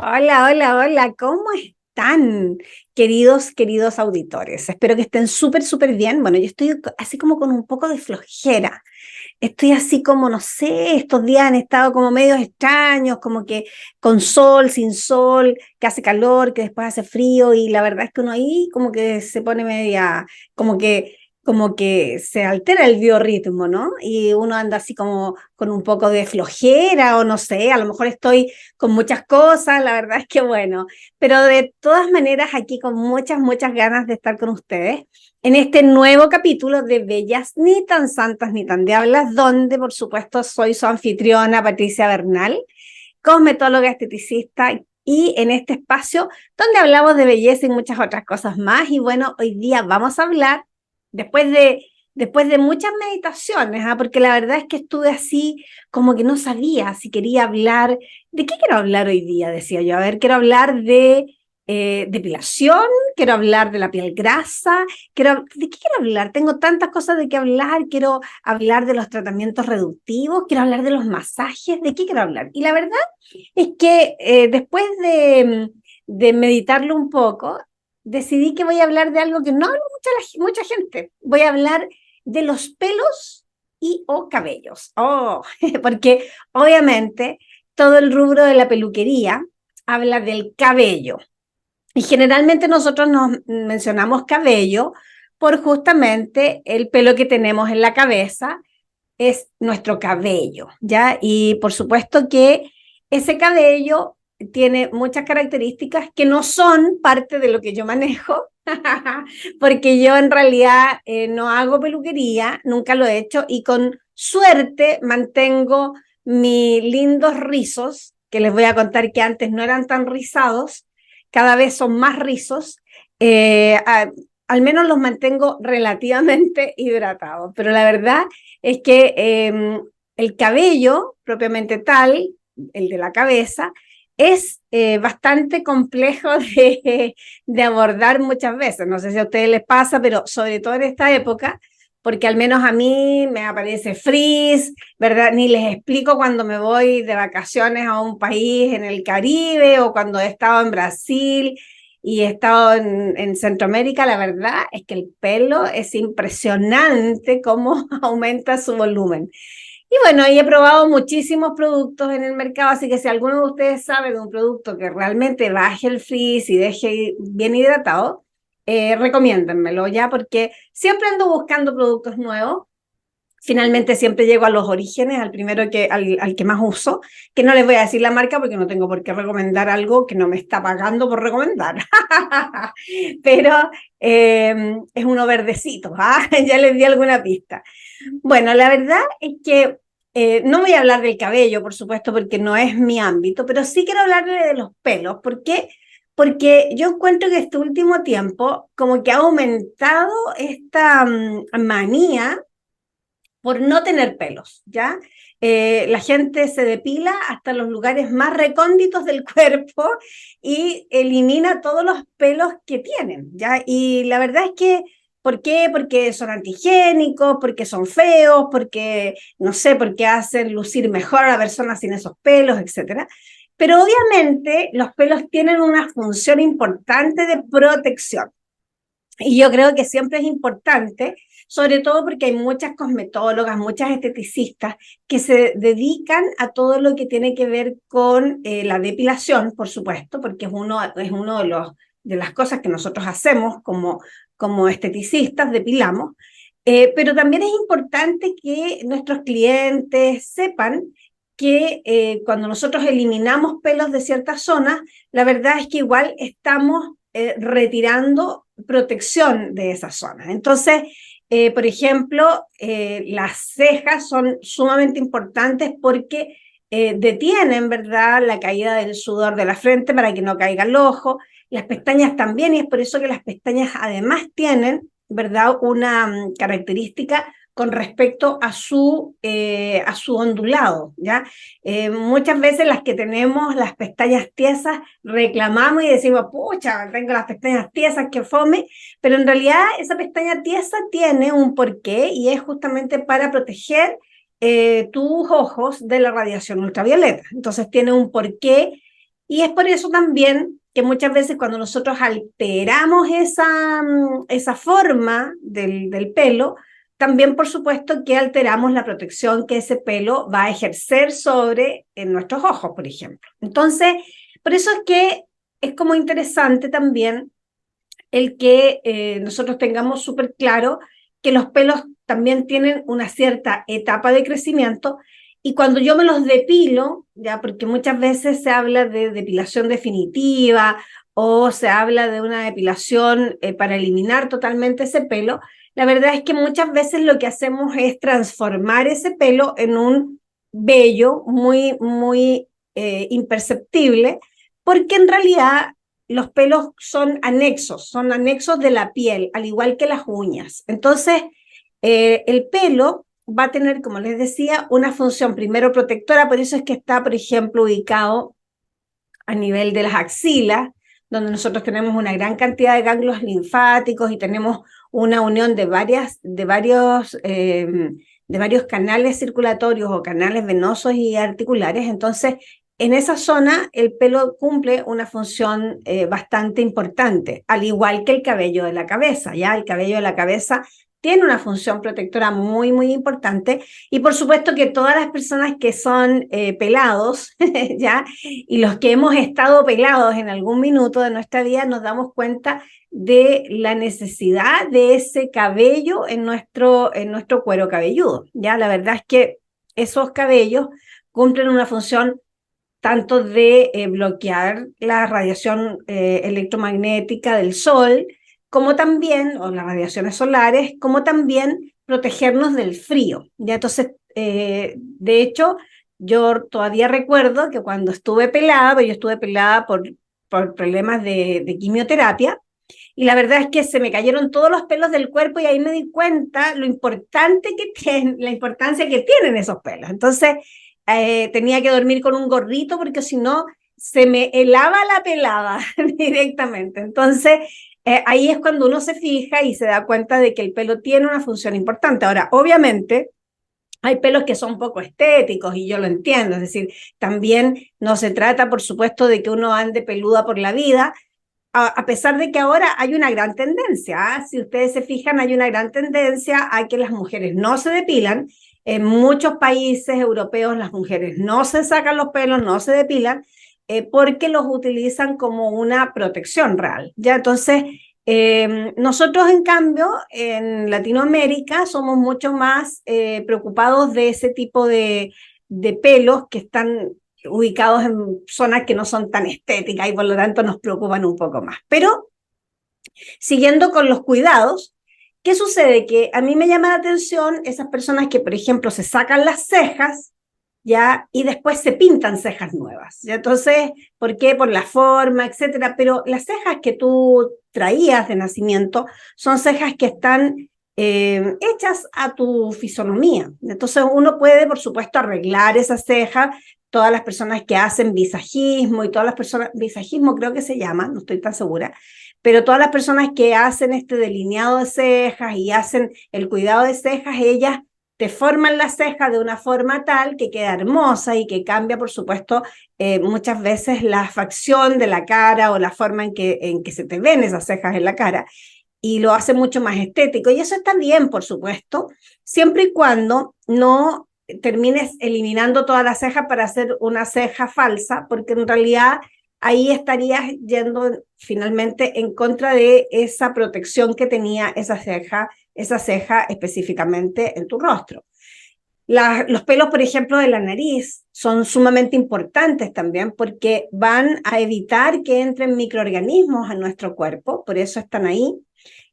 Hola, hola, hola, ¿cómo están, queridos auditores? Espero que estén súper bien. Bueno, yo estoy así como con un poco de flojera. Estoy así como, no sé, estos días han estado como medios extraños, como que con sol, sin sol, que hace calor, que después hace frío, y la verdad es que uno ahí como que se pone media, como que, como que se altera el biorritmo, ¿no? Y uno anda así como con un poco de flojera, o no sé, a lo mejor estoy con muchas cosas, la verdad es que bueno, pero de todas maneras aquí con muchas ganas de estar con ustedes en este nuevo capítulo de Bellas ni tan santas ni tan diablas, donde por supuesto soy su anfitriona Patricia Bernal, cosmetóloga esteticista, y en este espacio donde hablamos de belleza y muchas otras cosas más. Y bueno, hoy día vamos a hablar, después de, después de muchas meditaciones, porque la verdad es que estuve así como que no sabía si quería hablar, ¿de qué quiero hablar hoy día? Decía yo, a ver, quiero hablar de depilación, quiero hablar de la piel grasa, ¿de qué quiero hablar? Tengo tantas cosas de qué hablar, quiero hablar de los tratamientos reductivos, quiero hablar de los masajes, ¿de qué quiero hablar? Y la verdad es que después de meditarlo un poco, decidí que voy a hablar de algo que no habla mucha gente. Voy a hablar de los pelos y o cabellos. Oh, porque obviamente todo el rubro de la peluquería habla del cabello. Y generalmente nosotros nos mencionamos cabello por justamente el pelo que tenemos en la cabeza, es nuestro cabello, ¿ya? Y por supuesto que ese cabello tiene muchas características que no son parte de lo que yo manejo, porque yo en realidad no hago peluquería, nunca lo he hecho, y con suerte mantengo mis lindos rizos, que les voy a contar que antes no eran tan rizados, cada vez son más rizos. eh, a- Al menos los mantengo relativamente hidratados, pero la verdad es que el cabello propiamente tal, el de la cabeza, es bastante complejo de abordar muchas veces. No sé si a ustedes les pasa, pero sobre todo en esta época, porque al menos a mí me aparece frizz, ¿verdad? Ni les explico cuando me voy de vacaciones a un país en el Caribe o cuando he estado en Brasil y he estado en Centroamérica. La verdad es que el pelo es impresionante cómo aumenta su volumen. Y bueno, y he probado muchísimos productos en el mercado, así que si alguno de ustedes sabe de un producto que realmente baje el frizz y deje bien hidratado, recomiéndenmelo ya, porque siempre ando buscando productos nuevos. Finalmente siempre llego a los orígenes, al primero al que más uso, que no les voy a decir la marca porque no tengo por qué recomendar algo que no me está pagando por recomendar. Pero es uno verdecito, ¿ah? Ya les di alguna pista. Bueno, la verdad es que no voy a hablar del cabello, por supuesto, porque no es mi ámbito, pero sí quiero hablarle de los pelos. ¿Por qué? Porque yo encuentro que este último tiempo como que ha aumentado esta manía por no tener pelos, ¿ya? La gente se depila hasta los lugares más recónditos del cuerpo y elimina todos los pelos que tienen, ¿ya? Y la verdad es que, ¿por qué? Porque son antigénicos, porque son feos, porque, no sé, porque hacen lucir mejor a la persona sin esos pelos, etcétera. Pero obviamente los pelos tienen una función importante de protección. Y yo creo que siempre es importante, sobre todo porque hay muchas cosmetólogas, muchas esteticistas que se dedican a todo lo que tiene que ver con la depilación, por supuesto, porque es uno de las cosas que nosotros hacemos como esteticistas, depilamos. Pero también es importante que nuestros clientes sepan que cuando nosotros eliminamos pelos de ciertas zonas, la verdad es que igual estamos retirando protección de esa zona. Entonces, por ejemplo, las cejas son sumamente importantes porque detienen, ¿verdad?, la caída del sudor de la frente para que no caiga el ojo. Las pestañas también, y es por eso que las pestañas además tienen, ¿verdad?, una característica con respecto a su ondulado, ¿ya? Muchas veces las que tenemos las pestañas tiesas reclamamos y decimos, pucha, tengo las pestañas tiesas, que fome, pero en realidad esa pestaña tiesa tiene un porqué y es justamente para proteger tus ojos de la radiación ultravioleta. Entonces tiene un porqué Y es por eso también que muchas veces cuando nosotros alteramos esa forma del pelo, también por supuesto que alteramos la protección que ese pelo va a ejercer sobre en nuestros ojos, por ejemplo. Entonces, por eso es que es como interesante también el que nosotros tengamos súper claro que los pelos también tienen una cierta etapa de crecimiento y cuando yo me los depilo, ya porque muchas veces se habla de depilación definitiva o se habla de una depilación para eliminar totalmente ese pelo, la verdad es que muchas veces lo que hacemos es transformar ese pelo en un vello muy, muy imperceptible, porque en realidad los pelos son anexos de la piel, al igual que las uñas. Entonces, el pelo va a tener, como les decía, una función primero protectora, por eso es que está, por ejemplo, ubicado a nivel de las axilas, donde nosotros tenemos una gran cantidad de ganglios linfáticos y tenemos una unión de varios canales circulatorios o canales venosos y articulares. Entonces, en esa zona el pelo cumple una función bastante importante, al igual que el cabello de la cabeza. Ya el cabello de la cabeza tiene una función protectora muy, muy importante. Y por supuesto que todas las personas que son pelados, ¿ya? Y los que hemos estado pelados en algún minuto de nuestra vida nos damos cuenta de la necesidad de ese cabello en nuestro cuero cabelludo, ¿ya? La verdad es que esos cabellos cumplen una función tanto de bloquear la radiación electromagnética del sol, como también, o las radiaciones solares, como también protegernos del frío. ¿Ya? Entonces, de hecho, yo todavía recuerdo que cuando estuve pelada, pues yo estuve pelada por problemas de quimioterapia, y la verdad es que se me cayeron todos los pelos del cuerpo y ahí me di cuenta lo importante que tienen, la importancia que tienen esos pelos. Entonces, tenía que dormir con un gorrito porque si no se me helaba la pelada directamente. Entonces, ahí es cuando uno se fija y se da cuenta de que el pelo tiene una función importante. Ahora, obviamente, hay pelos que son poco estéticos y yo lo entiendo, es decir, también no se trata, por supuesto, de que uno ande peluda por la vida, a pesar de que ahora hay una gran tendencia, ¿eh? Si ustedes se fijan, hay una gran tendencia a que las mujeres no se depilan. En muchos países europeos las mujeres no se sacan los pelos, no se depilan, porque los utilizan como una protección real. ¿Ya? Entonces, nosotros en cambio en Latinoamérica somos mucho más preocupados de ese tipo de pelos que están ubicados en zonas que no son tan estéticas y por lo tanto nos preocupan un poco más. Pero siguiendo con los cuidados, ¿qué sucede? Que a mí me llama la atención esas personas que, por ejemplo, se sacan las cejas, ¿ya? Y después se pintan cejas nuevas, ¿ya? Entonces, ¿por qué? Por la forma, etcétera. Pero las cejas que tú traías de nacimiento son cejas que están hechas a tu fisonomía. Entonces, uno puede, por supuesto, arreglar esas cejas. Todas las personas que hacen visajismo y todas las personas, visajismo creo que se llama, no estoy tan segura, pero todas las personas que hacen este delineado de cejas y hacen el cuidado de cejas, ellas te forman la ceja de una forma tal que queda hermosa y que cambia, por supuesto, muchas veces la facción de la cara o la forma en que se te ven esas cejas en la cara y lo hace mucho más estético. Y eso está bien, por supuesto, siempre y cuando no termines eliminando toda la ceja para hacer una ceja falsa, porque en realidad ahí estarías yendo finalmente en contra de esa protección que tenía esa ceja específicamente en tu rostro. Los pelos, por ejemplo, de la nariz son sumamente importantes también porque van a evitar que entren microorganismos a nuestro cuerpo, por eso están ahí.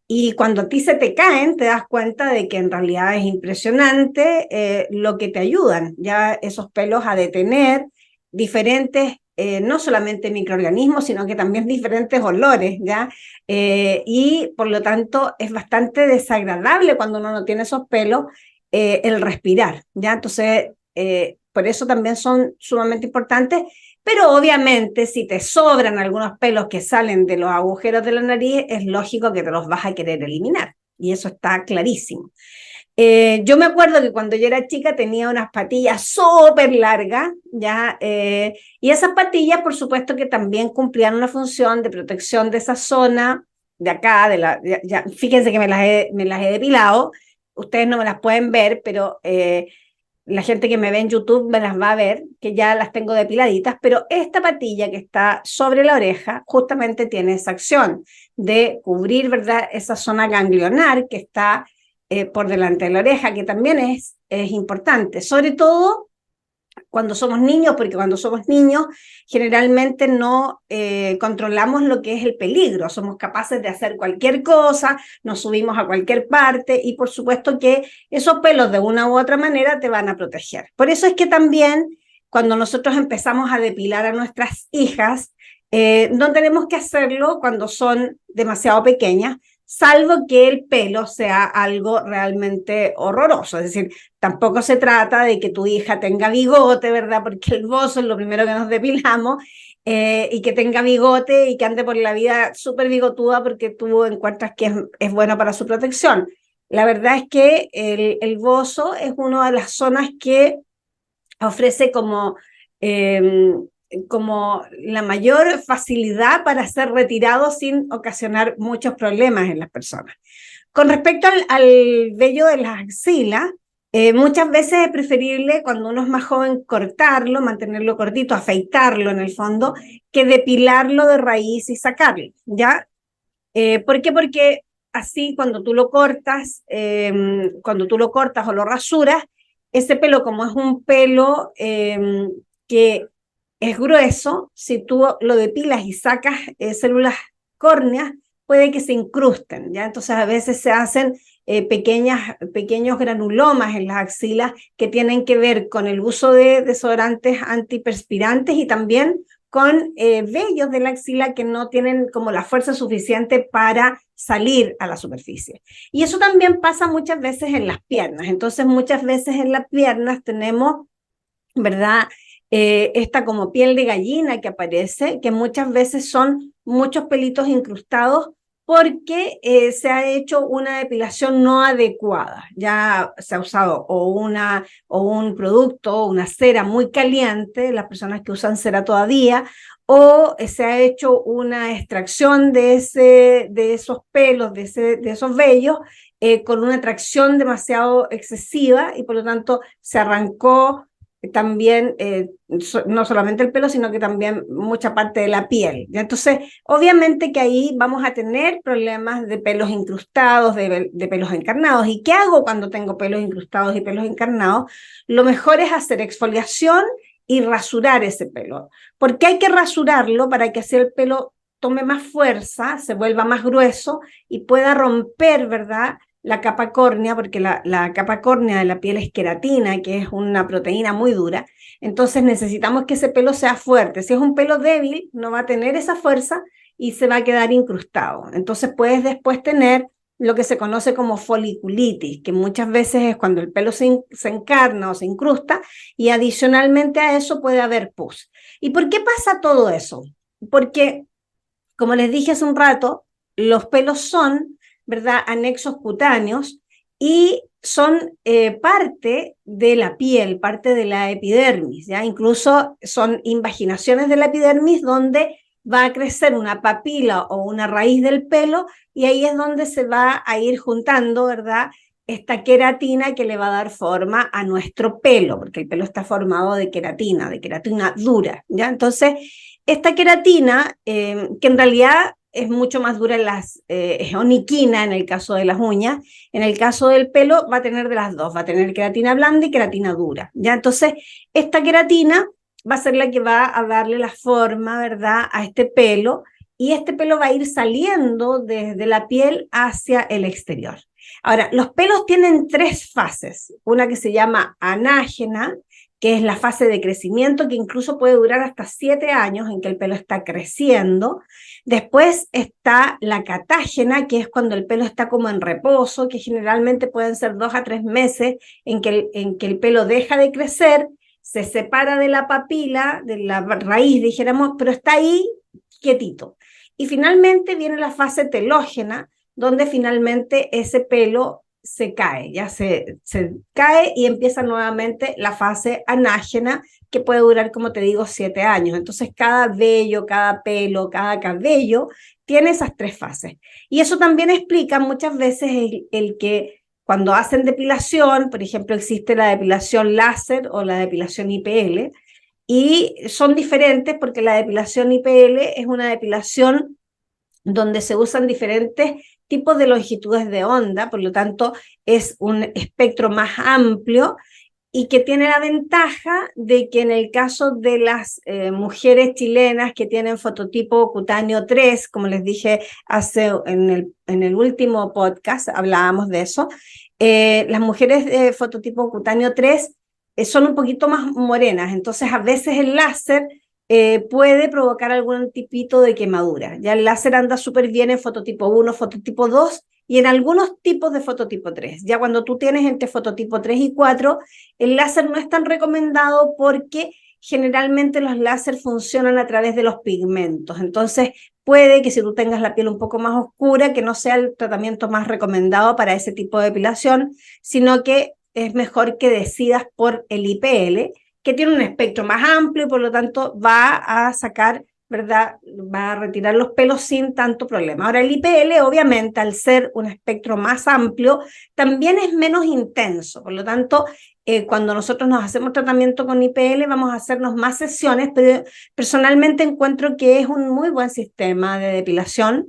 Y cuando a ti se te caen, te das cuenta de que en realidad es impresionante lo que te ayudan, ya esos pelos a detener diferentes, no solamente microorganismos, sino que también diferentes olores, ¿ya? Y por lo tanto es bastante desagradable cuando uno no tiene esos pelos el respirar, ¿ya? Entonces, por eso también son sumamente importantes. Pero obviamente si te sobran algunos pelos que salen de los agujeros de la nariz, es lógico que te los vas a querer eliminar. Y eso está clarísimo. Yo me acuerdo que cuando yo era chica tenía unas patillas súper largas, ¿ya? Y esas patillas, por supuesto, que también cumplían una función de protección de esa zona de acá, fíjense que me las he depilado, ustedes no me las pueden ver, pero la gente que me ve en YouTube me las va a ver, que ya las tengo depiladitas, pero esta patilla que está sobre la oreja justamente tiene esa acción de cubrir, ¿verdad?, esa zona ganglionar que está por delante de la oreja, que también es importante, sobre todo cuando somos niños, porque cuando somos niños generalmente no controlamos lo que es el peligro, somos capaces de hacer cualquier cosa, nos subimos a cualquier parte y por supuesto que esos pelos de una u otra manera te van a proteger. Por eso es que también cuando nosotros empezamos a depilar a nuestras hijas, no tenemos que hacerlo cuando son demasiado pequeñas, salvo que el pelo sea algo realmente horroroso, es decir, tampoco se trata de que tu hija tenga bigote, ¿verdad? Porque el bozo es lo primero que nos depilamos, y que tenga bigote y que ande por la vida súper bigotuda porque tú encuentras que es bueno para su protección. La verdad es que el bozo es una de las zonas que ofrece eh, como la mayor facilidad para ser retirado sin ocasionar muchos problemas en las personas. Con respecto al vello de las axilas, muchas veces es preferible cuando uno es más joven cortarlo, mantenerlo cortito, afeitarlo en el fondo, que depilarlo de raíz y sacarlo, ¿ya? ¿Por qué? Porque así cuando tú lo cortas o lo rasuras, ese pelo como es un pelo que es grueso, si tú lo depilas y sacas células córneas, puede que se incrusten, ¿ya? Entonces a veces se hacen pequeños granulomas en las axilas que tienen que ver con el uso de desodorantes antiperspirantes y también con vellos de la axila que no tienen como la fuerza suficiente para salir a la superficie. Y eso también pasa muchas veces en las piernas. Entonces, muchas veces en las piernas tenemos, ¿verdad? Esta como piel de gallina que aparece, que muchas veces son muchos pelitos incrustados porque se ha hecho una depilación no adecuada. Ya se ha usado o un producto, o una cera muy caliente, las personas que usan cera todavía, o se ha hecho una extracción de esos pelos, de esos vellos, con una tracción demasiado excesiva y por lo tanto se arrancó también no solamente el pelo, sino que también mucha parte de la piel. ¿Ya? Entonces, obviamente que ahí vamos a tener problemas de pelos incrustados, de pelos encarnados. ¿Y qué hago cuando tengo pelos incrustados y pelos encarnados? Lo mejor es hacer exfoliación y rasurar ese pelo. Porque hay que rasurarlo para que así el pelo tome más fuerza, se vuelva más grueso y pueda romper, ¿verdad?, la capa córnea, porque la capa córnea de la piel es queratina, que es una proteína muy dura. Entonces necesitamos que ese pelo sea fuerte. Si es un pelo débil, no va a tener esa fuerza y se va a quedar incrustado. Entonces puedes después tener lo que se conoce como foliculitis, que muchas veces es cuando el pelo se encarna o se incrusta, y adicionalmente a eso puede haber pus. ¿Y por qué pasa todo eso? Porque, como les dije hace un rato, los pelos son, ¿verdad?, anexos cutáneos y son parte de la piel, parte de la epidermis, ¿ya? Incluso son invaginaciones de la epidermis donde va a crecer una papila o una raíz del pelo y ahí es donde se va a ir juntando, ¿verdad?, esta queratina que le va a dar forma a nuestro pelo, porque el pelo está formado de queratina dura, ¿ya? Entonces, esta queratina, que en realidad es mucho más dura es oniquina en el caso de las uñas, en el caso del pelo va a tener de las dos, va a tener queratina blanda y queratina dura, ¿ya? Entonces, esta queratina va a ser la que va a darle la forma, ¿verdad?, a este pelo, y este pelo va a ir saliendo desde la piel hacia el exterior. Ahora, los pelos tienen tres fases, una que se llama anágena, que es la fase de crecimiento, que incluso puede durar hasta 7 años en que el pelo está creciendo. Después está la catágena, que es cuando el pelo está como en reposo, que generalmente pueden ser 2 a 3 meses en que el pelo deja de crecer, se separa de la papila, de la raíz, dijéramos, pero está ahí quietito. Y finalmente viene la fase telógena, donde finalmente ese pelo se cae, ya se cae y empieza nuevamente la fase anágena, que puede durar, como te digo, 7 años. Entonces, cada vello, cada pelo, cada cabello tiene esas 3 fases. Y eso también explica muchas veces el que cuando hacen depilación, por ejemplo, existe la depilación láser o la depilación IPL, y son diferentes porque la depilación IPL es una depilación donde se usan diferentes tipos de longitudes de onda, por lo tanto es un espectro más amplio y que tiene la ventaja de que en el caso de las mujeres chilenas que tienen fototipo cutáneo 3, como les dije en el último podcast, hablábamos de eso, las mujeres de fototipo cutáneo 3 son un poquito más morenas, entonces a veces el láser puede provocar algún tipito de quemadura. Ya el láser anda súper bien en fototipo 1, fototipo 2 y en algunos tipos de fototipo 3. Ya cuando tú tienes entre fototipo 3 y 4, el láser no es tan recomendado porque generalmente los láser funcionan a través de los pigmentos. Entonces, puede que si tú tengas la piel un poco más oscura, que no sea el tratamiento más recomendado para ese tipo de depilación, sino que es mejor que decidas por el IPL, que tiene un espectro más amplio y por lo tanto va a sacar, ¿verdad? Va a retirar los pelos sin tanto problema. Ahora, el IPL, obviamente, al ser un espectro más amplio, también es menos intenso. Por lo tanto, cuando nosotros nos hacemos tratamiento con IPL, vamos a hacernos más sesiones, pero personalmente encuentro que es un muy buen sistema de depilación.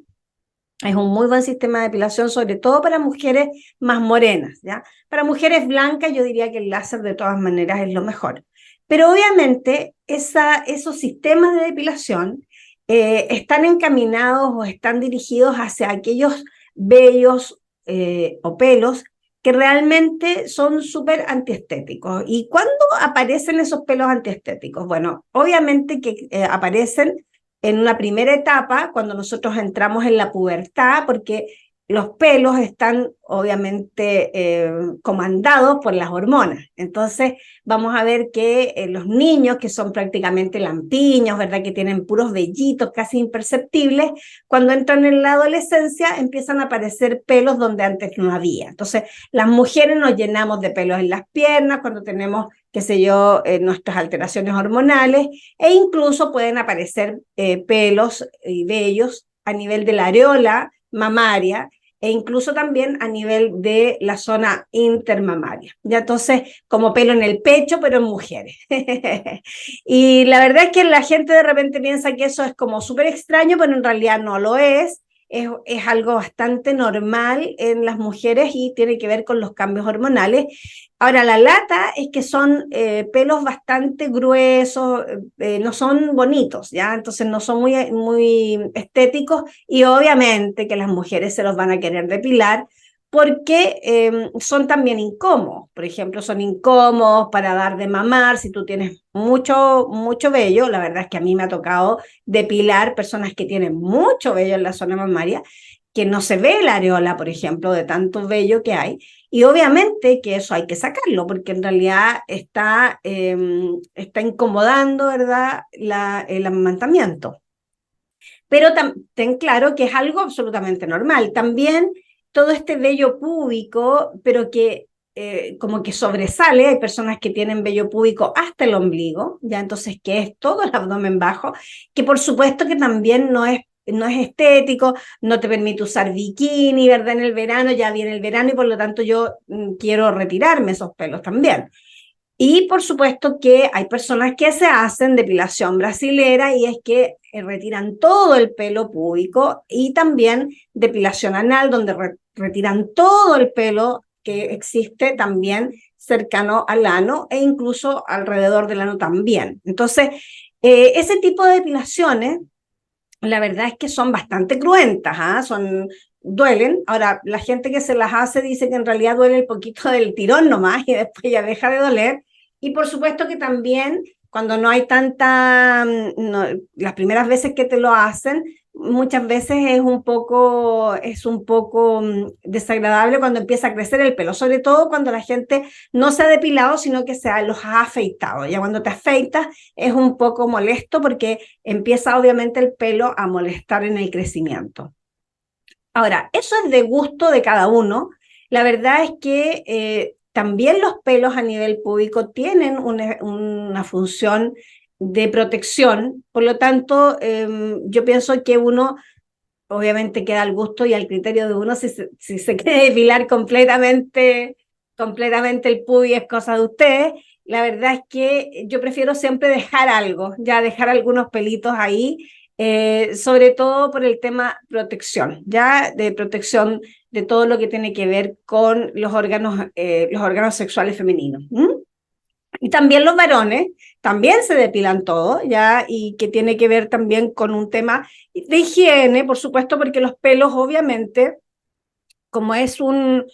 Es un muy buen sistema de depilación, sobre todo para mujeres más morenas, ¿ya? Para mujeres blancas yo diría que el láser de todas maneras es lo mejor. Pero obviamente esos sistemas de depilación están encaminados o están dirigidos hacia aquellos vellos o pelos que realmente son súper antiestéticos. ¿Y cuándo aparecen esos pelos antiestéticos? Bueno, obviamente que aparecen en una primera etapa, cuando nosotros entramos en la pubertad, porque los pelos están obviamente comandados por las hormonas. Entonces vamos a ver que los niños, que son prácticamente lampiños, ¿verdad? Que tienen puros vellitos casi imperceptibles, cuando entran en la adolescencia empiezan a aparecer pelos donde antes no había. Entonces las mujeres nos llenamos de pelos en las piernas cuando tenemos, qué sé yo, nuestras alteraciones hormonales, e incluso pueden aparecer pelos y vellos a nivel de la areola mamaria e incluso también a nivel de la zona intermamaria. Ya entonces, como pelo en el pecho, pero en mujeres. Y la verdad es que la gente de repente piensa que eso es como súper extraño, pero en realidad no lo es. Es algo bastante normal en las mujeres y tiene que ver con los cambios hormonales. Ahora, la lata es que son pelos bastante gruesos, no son bonitos, ¿ya? Entonces no son muy estéticos y obviamente que las mujeres se los van a querer depilar porque son también incómodos. Por ejemplo, son incómodos para dar de mamar si tú tienes mucho vello. La verdad es que a mí me ha tocado depilar personas que tienen mucho vello en la zona mamaria, que no se ve la areola, por ejemplo, de tanto vello que hay. Y obviamente que eso hay que sacarlo, porque en realidad está incomodando, ¿verdad?, el amamantamiento. Pero ten claro que es algo absolutamente normal. También todo este vello púbico, pero que como que sobresale, hay personas que tienen vello púbico hasta el ombligo, ya entonces que es todo el abdomen bajo, que por supuesto que también no es estético, no te permite usar bikini, ¿verdad? En el verano, ya viene el verano y por lo tanto yo quiero retirarme esos pelos también. Y por supuesto que hay personas que se hacen depilación brasilera y es que retiran todo el pelo púbico y también depilación anal donde retiran todo el pelo que existe también cercano al ano e incluso alrededor del ano también. Entonces, ese tipo de depilaciones la verdad es que son bastante cruentas, ¿ah? Duelen. Ahora, la gente que se las hace dice que en realidad duele el poquito del tirón nomás y después ya deja de doler. Y por supuesto que también cuando no hay las primeras veces que te lo hacen, muchas veces es un poco desagradable cuando empieza a crecer el pelo, sobre todo cuando la gente no se ha depilado, sino que los ha afeitado. Ya cuando te afeitas es un poco molesto porque empieza obviamente el pelo a molestar en el crecimiento. Ahora, eso es de gusto de cada uno. la verdad es que también los pelos a nivel púbico tienen una función de protección, por lo tanto, yo pienso que uno obviamente queda al gusto y al criterio de uno si se quiere depilar completamente el pubis es cosa de ustedes. La verdad es que yo prefiero siempre dejar algo, ya dejar algunos pelitos ahí, sobre todo por el tema protección, ya de protección de todo lo que tiene que ver con los órganos sexuales femeninos. ¿Mm? Y también los varones, también se depilan todo, ¿ya? Y que tiene que ver también con un tema de higiene, por supuesto, porque los pelos, obviamente, como es un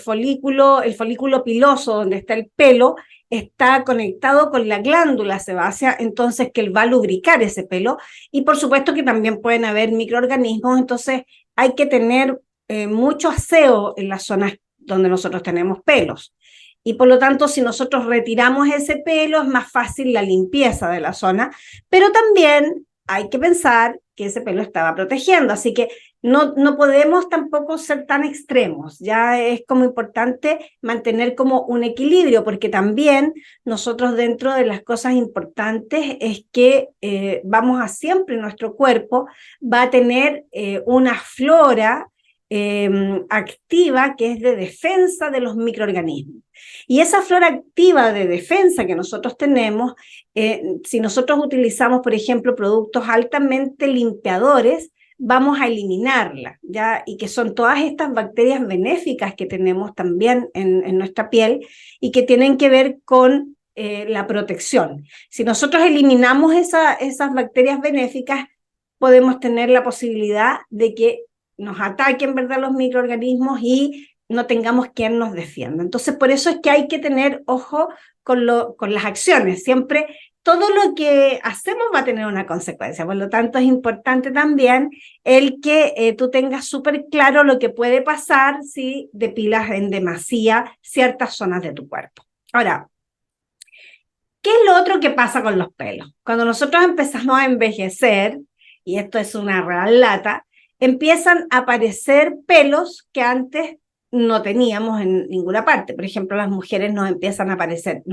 folículo, el folículo piloso donde está el pelo, está conectado con la glándula sebácea, entonces que él va a lubricar ese pelo. Y por supuesto que también pueden haber microorganismos, entonces hay que tener mucho aseo en las zonas donde nosotros tenemos pelos. Y por lo tanto, si nosotros retiramos ese pelo, es más fácil la limpieza de la zona, pero también hay que pensar que ese pelo estaba protegiendo, así que no podemos tampoco ser tan extremos, ya es como importante mantener como un equilibrio, porque también nosotros dentro de las cosas importantes es que vamos a siempre, nuestro cuerpo va a tener una flora activa que es de defensa de los microorganismos. Y esa flora activa de defensa que nosotros tenemos, si nosotros utilizamos, por ejemplo, productos altamente limpiadores, vamos a eliminarla, ¿ya? Y que son todas estas bacterias benéficas que tenemos también en nuestra piel y que tienen que ver con la protección. Si nosotros eliminamos esas bacterias benéficas, podemos tener la posibilidad de que nos ataquen, ¿verdad?, los microorganismos y no tengamos quien nos defienda. Entonces, por eso es que hay que tener ojo con las acciones. Siempre todo lo que hacemos va a tener una consecuencia. Por lo tanto, es importante también el que tú tengas súper claro lo que puede pasar si depilas en demasía ciertas zonas de tu cuerpo. Ahora, ¿qué es lo otro que pasa con los pelos? Cuando nosotros empezamos a envejecer, y esto es una real lata, empiezan a aparecer pelos que antes no teníamos en ninguna parte. Por ejemplo, las mujeres nos empieza a aparecer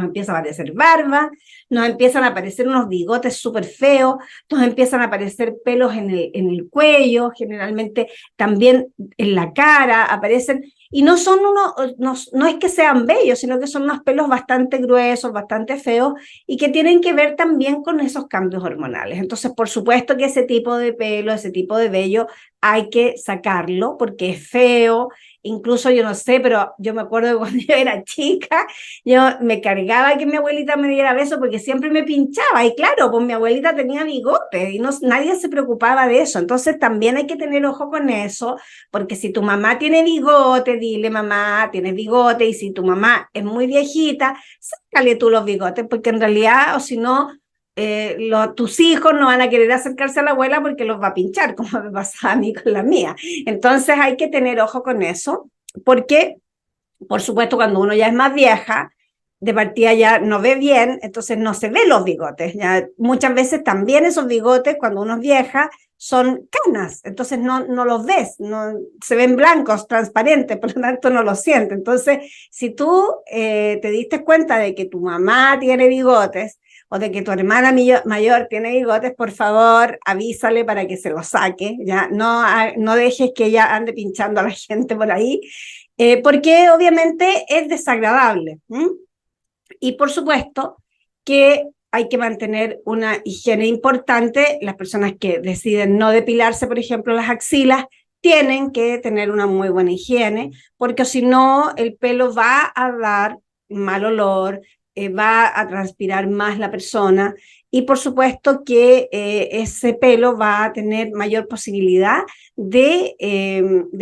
barba, nos empiezan a aparecer unos bigotes súper feos, nos empiezan a aparecer pelos en el cuello, generalmente también en la cara aparecen, y no es que sean bellos, sino que son unos pelos bastante gruesos, bastante feos, y que tienen que ver también con esos cambios hormonales. Entonces, por supuesto que ese tipo de pelo, ese tipo de vello, hay que sacarlo porque es feo. Incluso yo no sé, pero yo me acuerdo de cuando yo era chica, yo me cargaba que mi abuelita me diera beso porque siempre me pinchaba. Y claro, pues mi abuelita tenía bigote y nadie se preocupaba de eso. Entonces también hay que tener ojo con eso, porque si tu mamá tiene bigote, dile mamá, tienes bigote. Y si tu mamá es muy viejita, sácale tú los bigotes, porque en realidad, o si no, tus hijos no van a querer acercarse a la abuela porque los va a pinchar, como me pasaba a mí con la mía. Entonces hay que tener ojo con eso, porque, por supuesto, cuando uno ya es más vieja, de partida ya no ve bien, entonces no se ve los bigotes. Ya, muchas veces también esos bigotes, cuando uno es vieja, son canas, entonces no los ves, no, se ven blancos, transparentes, por lo tanto no los sientes. Entonces, si tú te diste cuenta de que tu mamá tiene bigotes, o de que tu hermana mayor tiene bigotes, por favor, avísale para que se los saque, ya no dejes que ella ande pinchando a la gente por ahí, porque obviamente es desagradable. Y por supuesto que hay que mantener una higiene importante. Las personas que deciden no depilarse, por ejemplo, las axilas, tienen que tener una muy buena higiene, porque si no, el pelo va a dar mal olor, va a transpirar más la persona y por supuesto que ese pelo va a tener mayor posibilidad de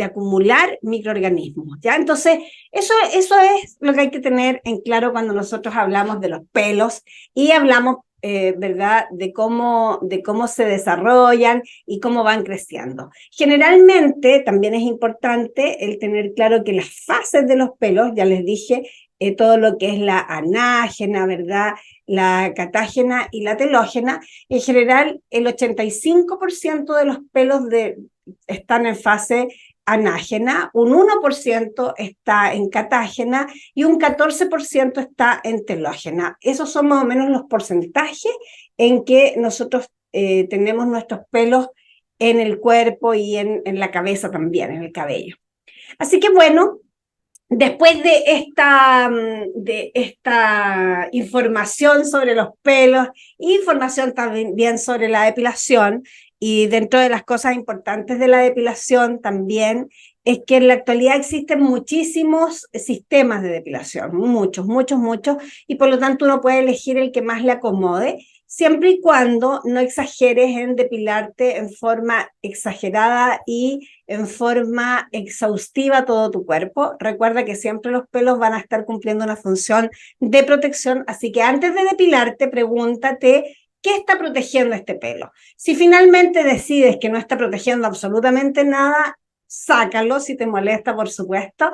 acumular microorganismos, ¿ya? Entonces, eso es lo que hay que tener en claro cuando nosotros hablamos de los pelos y hablamos, ¿verdad?, de cómo se desarrollan y cómo van creciendo. Generalmente también es importante el tener claro que las fases de los pelos, ya les dije, todo lo que es la anágena, ¿verdad?, la catágena y la telógena, en general el 85% de los pelos están en fase anágena, un 1% está en catágena y un 14% está en telógena. Esos son más o menos los porcentajes en que nosotros tenemos nuestros pelos en el cuerpo y en la cabeza también, en el cabello. Así que bueno, después de esta información sobre los pelos, información también sobre la depilación, y dentro de las cosas importantes de la depilación también es que en la actualidad existen muchísimos sistemas de depilación, muchos, y por lo tanto uno puede elegir el que más le acomode, siempre y cuando no exageres en depilarte en forma exagerada y en forma exhaustiva todo tu cuerpo. Recuerda que siempre los pelos van a estar cumpliendo una función de protección, así que antes de depilarte, pregúntate ¿qué está protegiendo este pelo? Si finalmente decides que no está protegiendo absolutamente nada, sácalo si te molesta, por supuesto,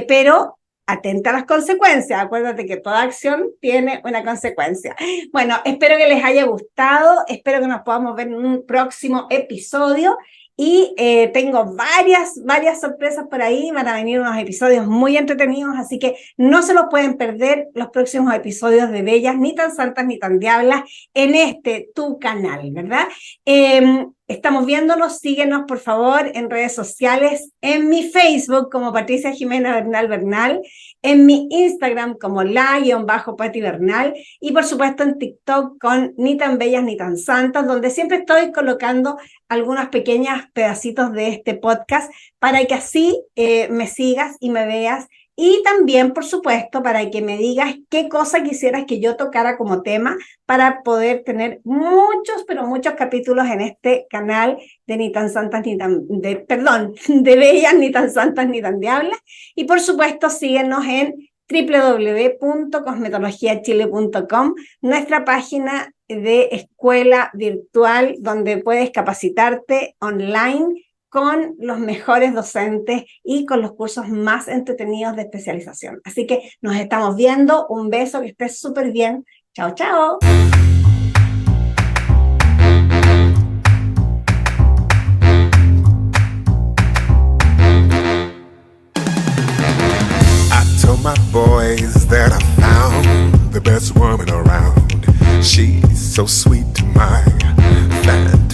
pero atenta a las consecuencias. Acuérdate que toda acción tiene una consecuencia. Bueno, espero que les haya gustado, espero que nos podamos ver en un próximo episodio. Y tengo varias sorpresas por ahí, van a venir unos episodios muy entretenidos, así que no se los pueden perder los próximos episodios de Bellas, ni tan santas, ni tan diablas, en tu canal, ¿verdad? Estamos viéndonos, síguenos por favor en redes sociales, en mi Facebook como Patricia Jimena Bernal, en mi Instagram como la_Pati Bernal y por supuesto en TikTok con Ni tan bellas ni tan santas, donde siempre estoy colocando algunos pequeños pedacitos de este podcast para que así me sigas y me veas. Y también, por supuesto, para que me digas qué cosa quisieras que yo tocara como tema para poder tener muchos, pero muchos capítulos en este canal de Ni tan santas ni tan, de Bellas, Ni tan santas ni tan diablas. Y por supuesto, síguenos en www.cosmetologiachile.com, nuestra página de escuela virtual donde puedes capacitarte online con los mejores docentes y con los cursos más entretenidos de especialización. Así que nos estamos viendo. Un beso, que estés súper bien. Chao, chao. I told my boys that I found the best woman around. She's so sweet to my fantasy.